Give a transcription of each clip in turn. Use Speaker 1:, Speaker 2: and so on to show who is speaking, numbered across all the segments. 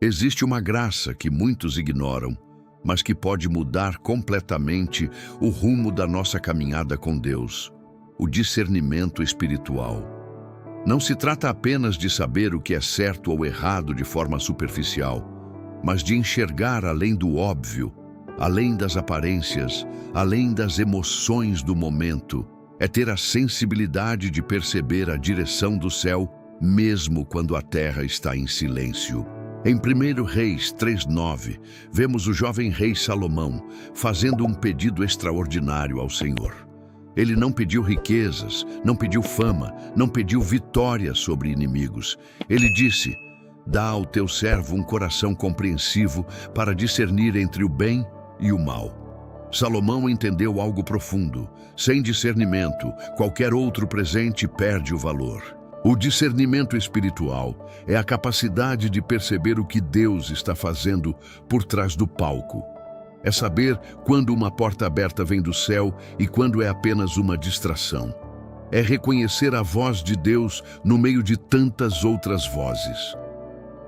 Speaker 1: Existe uma graça que muitos ignoram, mas que pode mudar completamente o rumo da nossa caminhada com Deus: o discernimento espiritual. Não se trata apenas de saber o que é certo ou errado de forma superficial, mas de enxergar além do óbvio, além das aparências, além das emoções do momento. É ter a sensibilidade de perceber a direção do céu, mesmo quando a terra está em silêncio. Em 1 Reis 3:9, vemos o jovem rei Salomão fazendo um pedido extraordinário ao Senhor. Ele não pediu riquezas, não pediu fama, não pediu vitória sobre inimigos. Ele disse: "Dá ao teu servo um coração compreensivo para discernir entre o bem e o mal." Salomão entendeu algo profundo. Sem discernimento, qualquer outro presente perde o valor. O discernimento espiritual é a capacidade de perceber o que Deus está fazendo por trás do palco. É saber quando uma porta aberta vem do céu e quando é apenas uma distração. É reconhecer a voz de Deus no meio de tantas outras vozes.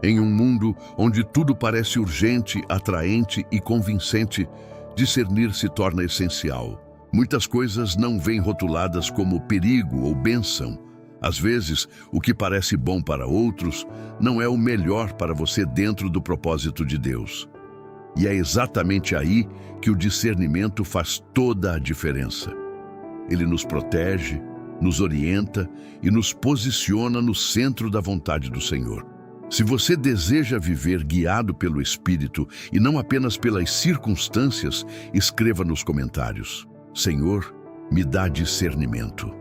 Speaker 1: Em um mundo onde tudo parece urgente, atraente e convincente, discernir se torna essencial. Muitas coisas não vêm rotuladas como perigo ou bênção. Às vezes, o que parece bom para outros não é o melhor para você dentro do propósito de Deus. E é exatamente aí que o discernimento faz toda a diferença. Ele nos protege, nos orienta e nos posiciona no centro da vontade do Senhor. Se você deseja viver guiado pelo Espírito e não apenas pelas circunstâncias, escreva nos comentários: "Senhor, me dá discernimento."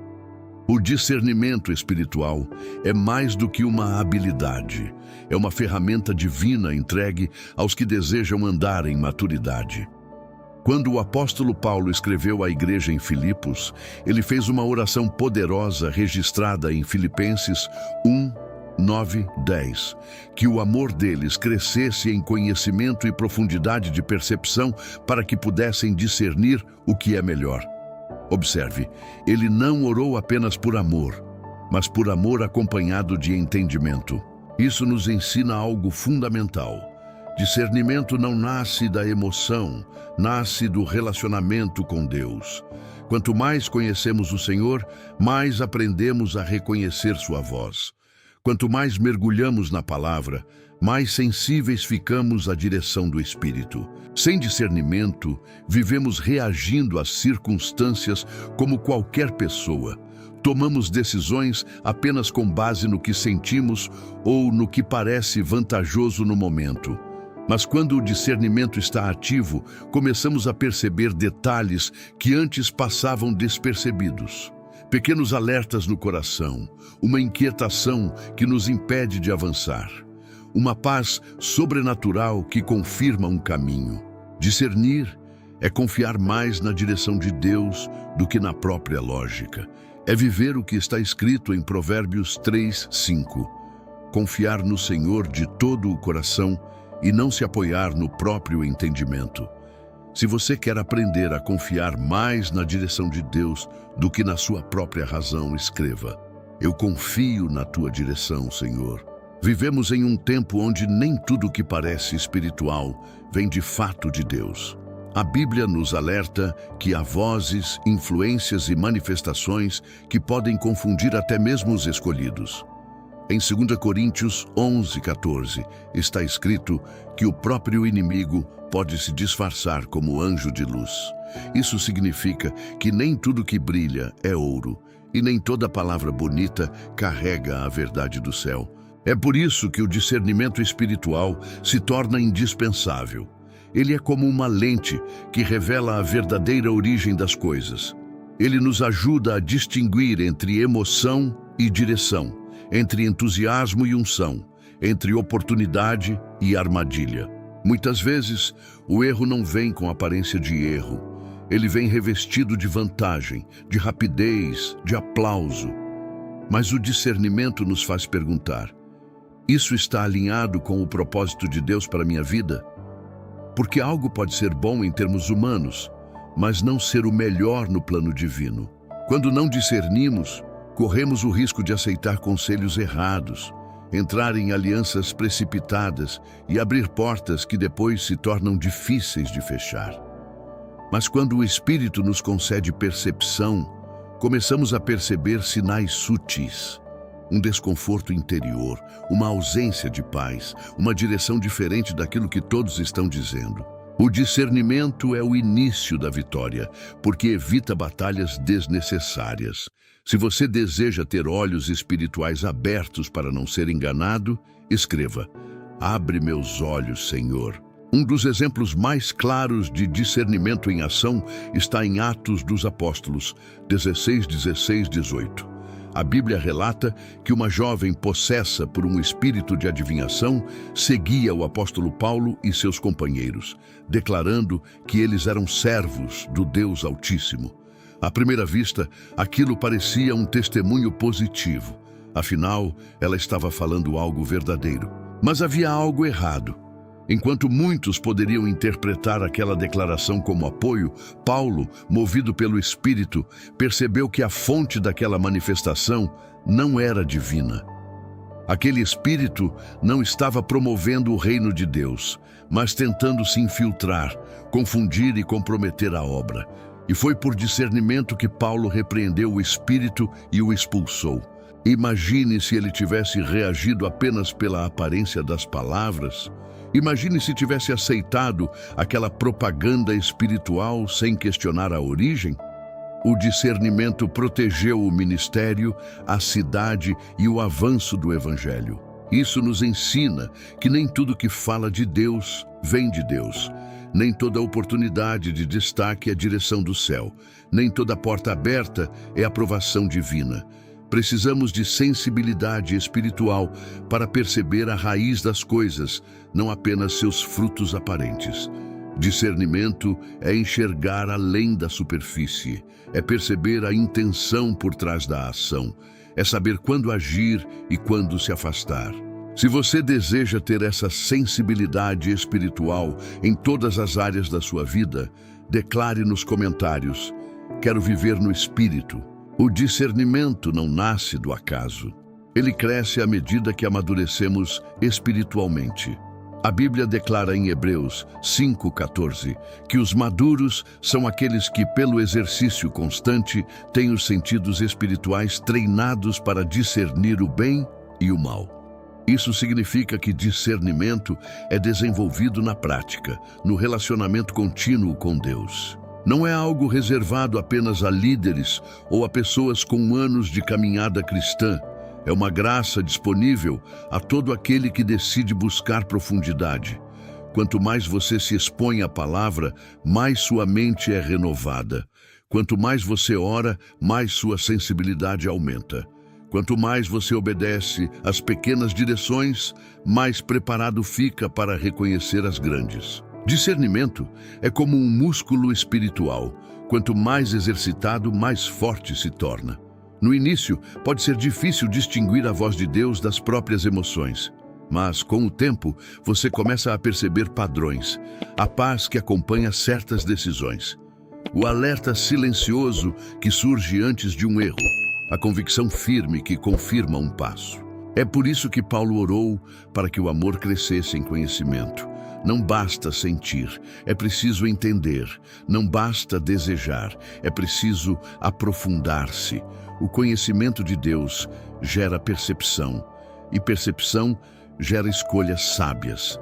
Speaker 1: O discernimento espiritual é mais do que uma habilidade. É uma ferramenta divina entregue aos que desejam andar em maturidade. Quando o apóstolo Paulo escreveu à igreja em Filipos, ele fez uma oração poderosa registrada em Filipenses 1:9-10, que o amor deles crescesse em conhecimento e profundidade de percepção para que pudessem discernir o que é melhor. Observe, ele não orou apenas por amor, mas por amor acompanhado de entendimento. Isso nos ensina algo fundamental. Discernimento não nasce da emoção, nasce do relacionamento com Deus. Quanto mais conhecemos o Senhor, mais aprendemos a reconhecer sua voz. Quanto mais mergulhamos na palavra, mais sensíveis ficamos à direção do Espírito. Sem discernimento, vivemos reagindo às circunstâncias como qualquer pessoa. Tomamos decisões apenas com base no que sentimos ou no que parece vantajoso no momento. Mas quando o discernimento está ativo, começamos a perceber detalhes que antes passavam despercebidos. Pequenos alertas no coração, uma inquietação que nos impede de avançar. Uma paz sobrenatural que confirma um caminho. Discernir é confiar mais na direção de Deus do que na própria lógica. É viver o que está escrito em Provérbios 3:5. Confiar no Senhor de todo o coração e não se apoiar no próprio entendimento. Se você quer aprender a confiar mais na direção de Deus do que na sua própria razão, escreva: "Eu confio na tua direção, Senhor." Vivemos em um tempo onde nem tudo que parece espiritual vem de fato de Deus. A Bíblia nos alerta que há vozes, influências e manifestações que podem confundir até mesmo os escolhidos. Em 2 Coríntios 11:14 está escrito que o próprio inimigo pode se disfarçar como anjo de luz. Isso significa que nem tudo que brilha é ouro e nem toda palavra bonita carrega a verdade do céu. É por isso que o discernimento espiritual se torna indispensável. Ele é como uma lente que revela a verdadeira origem das coisas. Ele nos ajuda a distinguir entre emoção e direção, entre entusiasmo e unção, entre oportunidade e armadilha. Muitas vezes, o erro não vem com aparência de erro. Ele vem revestido de vantagem, de rapidez, de aplauso. Mas o discernimento nos faz perguntar: isso está alinhado com o propósito de Deus para a minha vida? Porque algo pode ser bom em termos humanos, mas não ser o melhor no plano divino. Quando não discernimos, corremos o risco de aceitar conselhos errados, entrar em alianças precipitadas e abrir portas que depois se tornam difíceis de fechar. Mas quando o Espírito nos concede percepção, começamos a perceber sinais sutis. Um desconforto interior, uma ausência de paz, uma direção diferente daquilo que todos estão dizendo. O discernimento é o início da vitória, porque evita batalhas desnecessárias. Se você deseja ter olhos espirituais abertos para não ser enganado, escreva: "Abre meus olhos, Senhor." Um dos exemplos mais claros de discernimento em ação está em Atos dos Apóstolos 16, 16, 18. A Bíblia relata que uma jovem possessa por um espírito de adivinhação seguia o apóstolo Paulo e seus companheiros, declarando que eles eram servos do Deus Altíssimo. À primeira vista, aquilo parecia um testemunho positivo. Afinal, ela estava falando algo verdadeiro. Mas havia algo errado. Enquanto muitos poderiam interpretar aquela declaração como apoio, Paulo, movido pelo Espírito, percebeu que a fonte daquela manifestação não era divina. Aquele Espírito não estava promovendo o reino de Deus, mas tentando se infiltrar, confundir e comprometer a obra. E foi por discernimento que Paulo repreendeu o Espírito e o expulsou. Imagine se ele tivesse reagido apenas pela aparência das palavras. Imagine se tivesse aceitado aquela propaganda espiritual sem questionar a origem. O discernimento protegeu o ministério, a cidade e o avanço do Evangelho. Isso nos ensina que nem tudo que fala de Deus vem de Deus. Nem toda oportunidade de destaque é direção do céu. Nem toda porta aberta é aprovação divina. Precisamos de sensibilidade espiritual para perceber a raiz das coisas, não apenas seus frutos aparentes. Discernimento é enxergar além da superfície, é perceber a intenção por trás da ação, é saber quando agir e quando se afastar. Se você deseja ter essa sensibilidade espiritual em todas as áreas da sua vida, declare nos comentários: "Quero viver no Espírito." O discernimento não nasce do acaso. Ele cresce à medida que amadurecemos espiritualmente. A Bíblia declara em Hebreus 5:14 que os maduros são aqueles que, pelo exercício constante, têm os sentidos espirituais treinados para discernir o bem e o mal. Isso significa que discernimento é desenvolvido na prática, no relacionamento contínuo com Deus. Não é algo reservado apenas a líderes ou a pessoas com anos de caminhada cristã. É uma graça disponível a todo aquele que decide buscar profundidade. Quanto mais você se expõe à palavra, mais sua mente é renovada. Quanto mais você ora, mais sua sensibilidade aumenta. Quanto mais você obedece às pequenas direções, mais preparado fica para reconhecer as grandes. Discernimento é como um músculo espiritual. Quanto mais exercitado, mais forte se torna. No início, pode ser difícil distinguir a voz de Deus das próprias emoções. Mas, com o tempo, você começa a perceber padrões, a paz que acompanha certas decisões, o alerta silencioso que surge antes de um erro, a convicção firme que confirma um passo. É por isso que Paulo orou para que o amor crescesse em conhecimento. Não basta sentir, é preciso entender. Não basta desejar, é preciso aprofundar-se. O conhecimento de Deus gera percepção, e percepção gera escolhas sábias.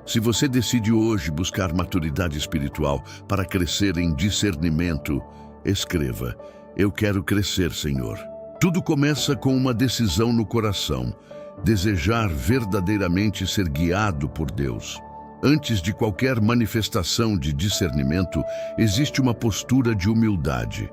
Speaker 1: Se você decide hoje buscar maturidade espiritual para crescer em discernimento, escreva: "Eu quero crescer, Senhor." Tudo começa com uma decisão no coração, desejar verdadeiramente ser guiado por Deus. Antes de qualquer manifestação de discernimento, existe uma postura de humildade.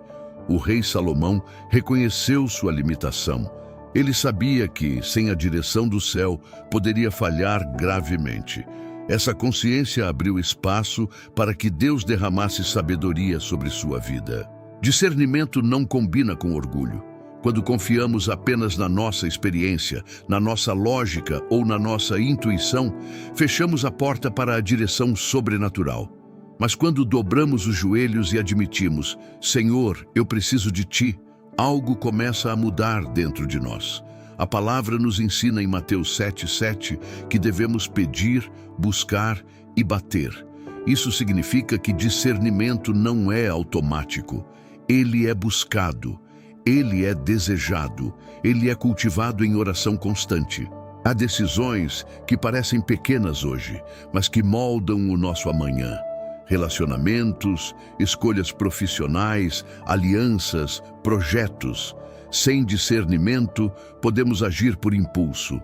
Speaker 1: O rei Salomão reconheceu sua limitação. Ele sabia que, sem a direção do céu, poderia falhar gravemente. Essa consciência abriu espaço para que Deus derramasse sabedoria sobre sua vida. Discernimento não combina com orgulho. Quando confiamos apenas na nossa experiência, na nossa lógica ou na nossa intuição, fechamos a porta para a direção sobrenatural. Mas quando dobramos os joelhos e admitimos: "Senhor, eu preciso de Ti", algo começa a mudar dentro de nós. A palavra nos ensina em Mateus 7,7 que devemos pedir, buscar e bater. Isso significa que discernimento não é automático. Ele é buscado, ele é desejado, ele é cultivado em oração constante. Há decisões que parecem pequenas hoje, mas que moldam o nosso amanhã. Relacionamentos, escolhas profissionais, alianças, projetos. Sem discernimento, podemos agir por impulso.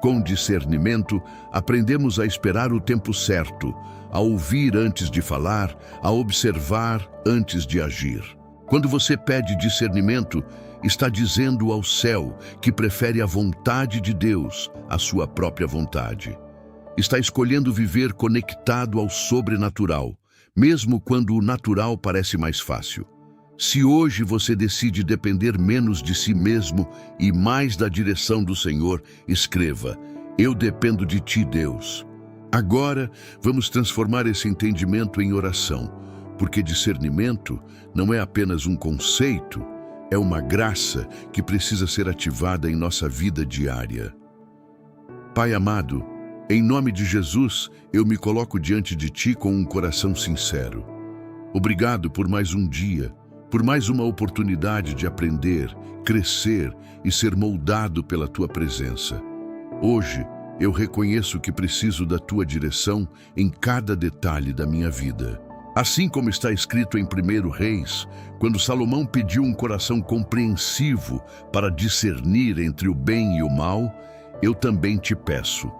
Speaker 1: Com discernimento, aprendemos a esperar o tempo certo, a ouvir antes de falar, a observar antes de agir. Quando você pede discernimento, está dizendo ao céu que prefere a vontade de Deus à sua própria vontade. Está escolhendo viver conectado ao sobrenatural, mesmo quando o natural parece mais fácil. Se hoje você decide depender menos de si mesmo e mais da direção do Senhor, escreva: eu dependo de ti, Deus. Agora, vamos transformar esse entendimento em oração, porque discernimento não é apenas um conceito, é uma graça que precisa ser ativada em nossa vida diária. Pai amado, em nome de Jesus, eu me coloco diante de ti com um coração sincero. Obrigado por mais um dia, por mais uma oportunidade de aprender, crescer e ser moldado pela tua presença. Hoje, eu reconheço que preciso da tua direção em cada detalhe da minha vida. Assim como está escrito em 1 Reis, quando Salomão pediu um coração compreensivo para discernir entre o bem e o mal, eu também te peço,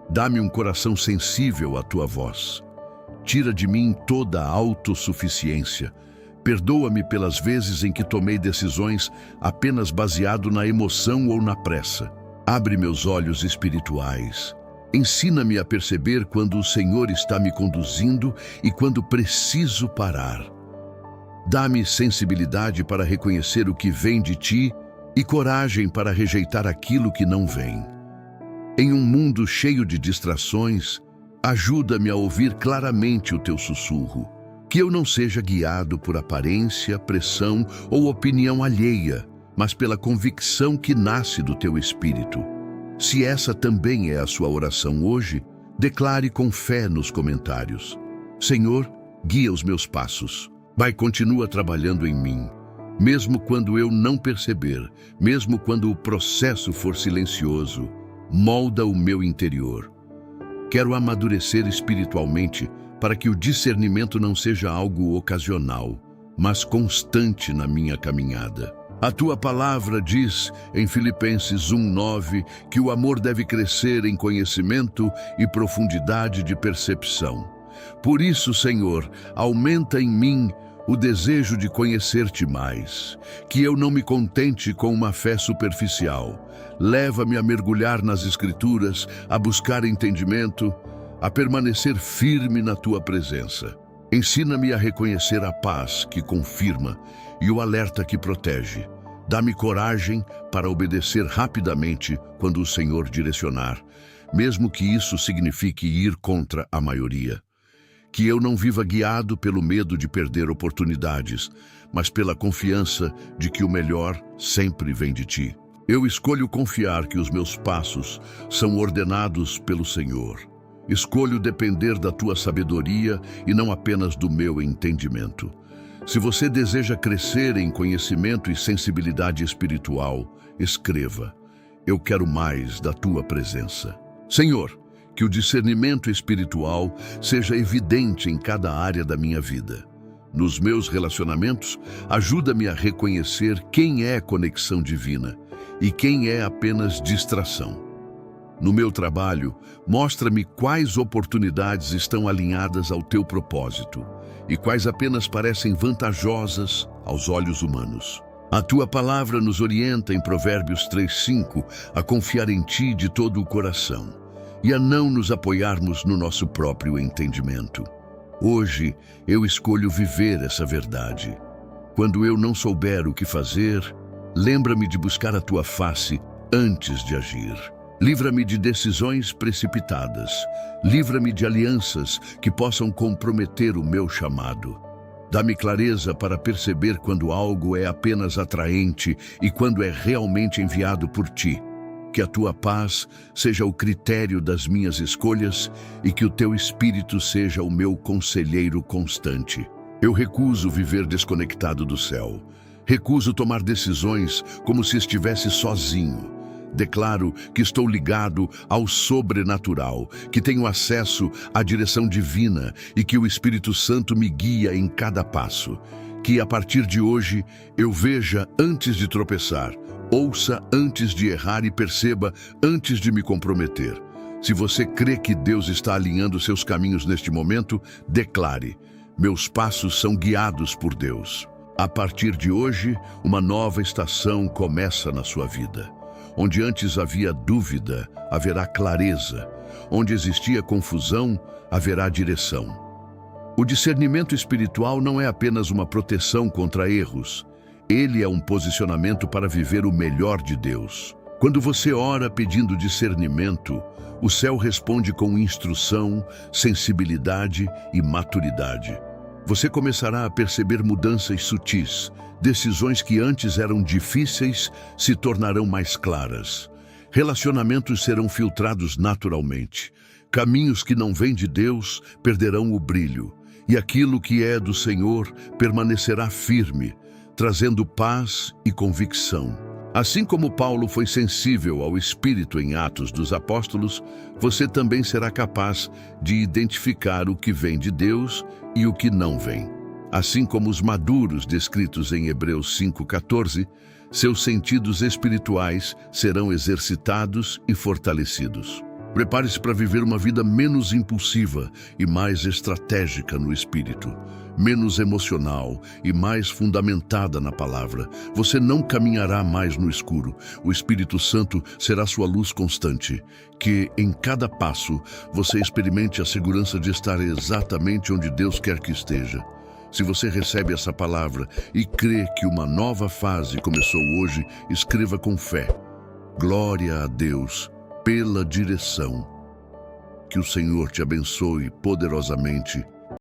Speaker 1: dá-me um coração sensível à tua voz. Tira de mim toda a autossuficiência. Perdoa-me pelas vezes em que tomei decisões apenas baseado na emoção ou na pressa. Abre meus olhos espirituais. Ensina-me a perceber quando o Senhor está me conduzindo e quando preciso parar. Dá-me sensibilidade para reconhecer o que vem de ti e coragem para rejeitar aquilo que não vem. Em um mundo cheio de distrações, ajuda-me a ouvir claramente o teu sussurro. Que eu não seja guiado por aparência, pressão ou opinião alheia, mas pela convicção que nasce do teu Espírito. Se essa também é a sua oração hoje, declare com fé nos comentários: Senhor, guia os meus passos. Pai, continua trabalhando em mim. Mesmo quando eu não perceber, mesmo quando o processo for silencioso, molda o meu interior. Quero amadurecer espiritualmente para que o discernimento não seja algo ocasional, mas constante na minha caminhada. A tua palavra diz em Filipenses 1:9 que o amor deve crescer em conhecimento e profundidade de percepção. Por isso, Senhor, aumenta em mim o desejo de conhecer-te mais, que eu não me contente com uma fé superficial. Leva-me a mergulhar nas Escrituras, a buscar entendimento, a permanecer firme na tua presença. Ensina-me a reconhecer a paz que confirma e o alerta que protege. Dá-me coragem para obedecer rapidamente quando o Senhor direcionar, mesmo que isso signifique ir contra a maioria. Que eu não viva guiado pelo medo de perder oportunidades, mas pela confiança de que o melhor sempre vem de ti. Eu escolho confiar que os meus passos são ordenados pelo Senhor. Escolho depender da tua sabedoria e não apenas do meu entendimento. Se você deseja crescer em conhecimento e sensibilidade espiritual, escreva: eu quero mais da tua presença. Senhor, que o discernimento espiritual seja evidente em cada área da minha vida. Nos meus relacionamentos, ajuda-me a reconhecer quem é conexão divina e quem é apenas distração. No meu trabalho, mostra-me quais oportunidades estão alinhadas ao teu propósito e quais apenas parecem vantajosas aos olhos humanos. A tua palavra nos orienta em Provérbios 3:5 a confiar em ti de todo o coração e a não nos apoiarmos no nosso próprio entendimento. Hoje, eu escolho viver essa verdade. Quando eu não souber o que fazer, lembra-me de buscar a tua face antes de agir. Livra-me de decisões precipitadas. Livra-me de alianças que possam comprometer o meu chamado. Dá-me clareza para perceber quando algo é apenas atraente e quando é realmente enviado por ti. Que a tua paz seja o critério das minhas escolhas e que o teu Espírito seja o meu conselheiro constante. Eu recuso viver desconectado do céu. Recuso tomar decisões como se estivesse sozinho. Declaro que estou ligado ao sobrenatural, que tenho acesso à direção divina e que o Espírito Santo me guia em cada passo. Que a partir de hoje eu veja antes de tropeçar, ouça antes de errar e perceba antes de me comprometer. Se você crê que Deus está alinhando seus caminhos neste momento, declare: meus passos são guiados por Deus. A partir de hoje, uma nova estação começa na sua vida. Onde antes havia dúvida, haverá clareza. Onde existia confusão, haverá direção. O discernimento espiritual não é apenas uma proteção contra erros. Ele é um posicionamento para viver o melhor de Deus. Quando você ora pedindo discernimento, o céu responde com instrução, sensibilidade e maturidade. Você começará a perceber mudanças sutis. Decisões que antes eram difíceis se tornarão mais claras. Relacionamentos serão filtrados naturalmente. Caminhos que não vêm de Deus perderão o brilho. E aquilo que é do Senhor permanecerá firme, trazendo paz e convicção. Assim como Paulo foi sensível ao Espírito em Atos dos Apóstolos, você também será capaz de identificar o que vem de Deus e o que não vem. Assim como os maduros descritos em Hebreus 5,14, seus sentidos espirituais serão exercitados e fortalecidos. Prepare-se para viver uma vida menos impulsiva e mais estratégica no espírito, menos emocional e mais fundamentada na palavra. Você não caminhará mais no escuro. O Espírito Santo será sua luz constante. Que em cada passo você experimente a segurança de estar exatamente onde Deus quer que esteja. Se você recebe essa palavra e crê que uma nova fase começou hoje, escreva com fé: glória a Deus pela direção. Que o Senhor te abençoe poderosamente.